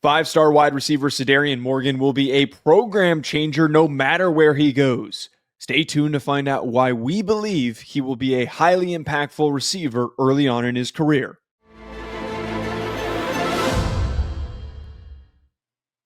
Five-star wide receiver Cederian Morgan will be a program changer no matter where he goes. Stay tuned to find out why we believe he will be a highly impactful receiver early on in his career.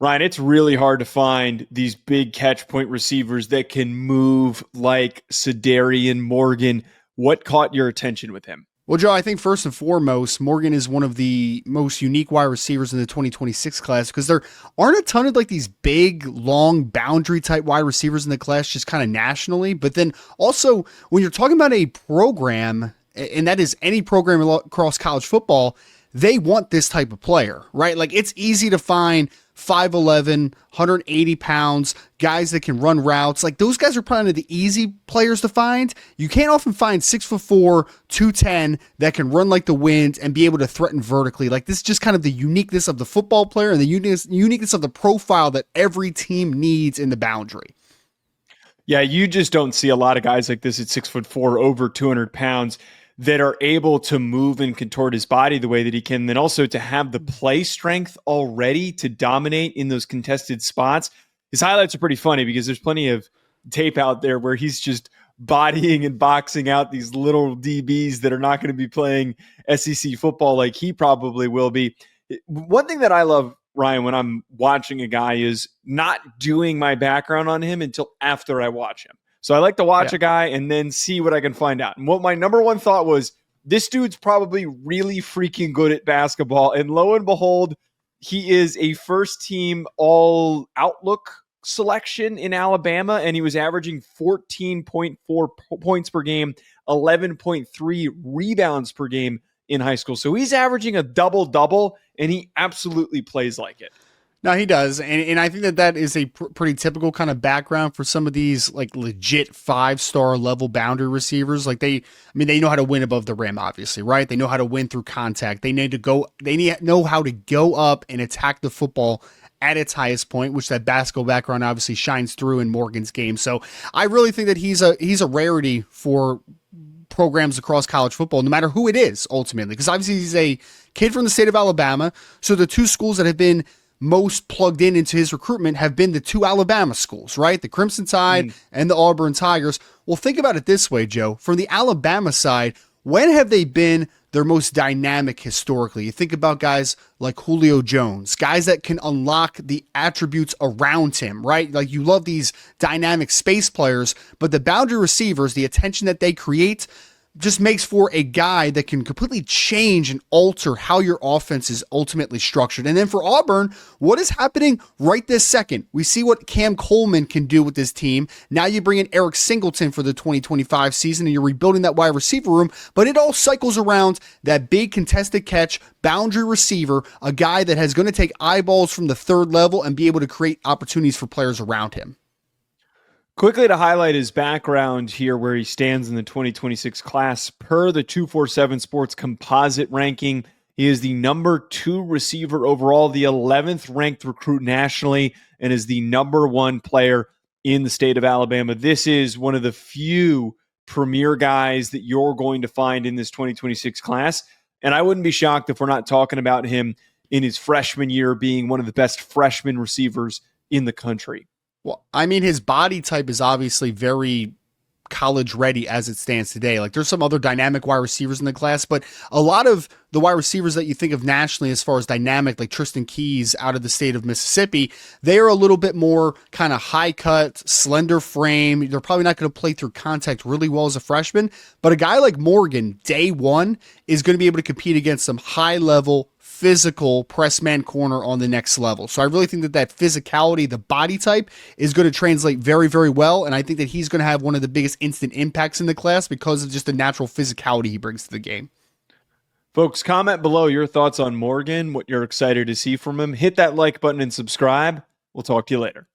Ryan, it's really hard to find these big catch point receivers that can move like Cederian Morgan. What caught your attention with him? Well, Joe, I think first and foremost, Morgan is one of the most unique wide receivers in the 2026 class because there aren't a ton of like these big, long boundary type wide receivers in the class just kind of nationally. But then also when you're talking about a program, and that is any program across college football, they want this type of player, right? Like it's easy to find 5'11", 180 pounds, guys that can run routes. Like those guys are probably the easy players to find. You can't often find 6'4", 210 that can run like the wind and be able to threaten vertically. Like this is just kind of the uniqueness of the football player and the uniqueness of the profile that every team needs in the boundary. Yeah, you just don't see a lot of guys like this at 6'4", over 200 pounds that are able to move and contort his body the way that he can, then also to have the play strength already to dominate in those contested spots. His highlights are pretty funny because there's plenty of tape out there where he's just bodying and boxing out these little DBs that are not going to be playing SEC football like he probably will be. One thing that I love, Ryan, when I'm watching a guy is not doing my background on him until after I watch him. So I like to watch a guy and then see what I can find out. And what my number one thought was, this dude's probably really freaking good at basketball. And lo and behold, he is a first team all outlook selection in Alabama. And he was averaging 14.4 points per game, 11.3 rebounds per game in high school. So he's averaging a double-double, and he absolutely plays like it. No, he does. And I think that is a pretty typical kind of background for some of these like legit 5-star level boundary receivers. Like they know how to win above the rim, obviously, right? They know how to win through contact. They know how to go up and attack the football at its highest point, which that basketball background obviously shines through in Morgan's game. So I really think that he's a rarity for programs across college football, no matter who it is ultimately, because obviously he's a kid from the state of Alabama. So the two schools that have been most plugged into his recruitment have been the two Alabama schools, right? The Crimson Tide and the Auburn Tigers. Well, think about it this way, Joe. From the Alabama side, when have they been their most dynamic historically? You think about guys like Julio Jones, guys that can unlock the attributes around him, right? Like you love these dynamic space players, but the boundary receivers, the attention that they create, just makes for a guy that can completely change and alter how your offense is ultimately structured. And then for Auburn, what is happening right this second? We see what Cam Coleman can do with this team. Now you bring in Eric Singleton for the 2025 season and you're rebuilding that wide receiver room, but it all cycles around that big contested catch, boundary receiver, a guy that has going to take eyeballs from the third level and be able to create opportunities for players around him. Quickly to highlight his background here, where he stands in the 2026 class. Per the 247 Sports composite ranking, he is the number 2 receiver overall, the 11th ranked recruit nationally, and is the number 1 player in the state of Alabama. This is one of the few premier guys that you're going to find in this 2026 class. And I wouldn't be shocked if we're not talking about him in his freshman year being one of the best freshman receivers in the country. Well, I mean, his body type is obviously very college ready as it stands today. Like there's some other dynamic wide receivers in the class, but a lot of the wide receivers that you think of nationally as far as dynamic, like Tristan Keys out of the state of Mississippi, they are a little bit more kind of high cut, slender frame. They're probably not going to play through contact really well as a freshman, but a guy like Morgan, day one, is going to be able to compete against some high level physical press man corner on the next level. So I really think that physicality, the body type, is going to translate very, very well. And I think that he's going to have one of the biggest instant impacts in the class because of just the natural physicality he brings to the game. Folks, comment below your thoughts on Morgan, what you're excited to see from him. Hit that like button and subscribe. We'll talk to you later.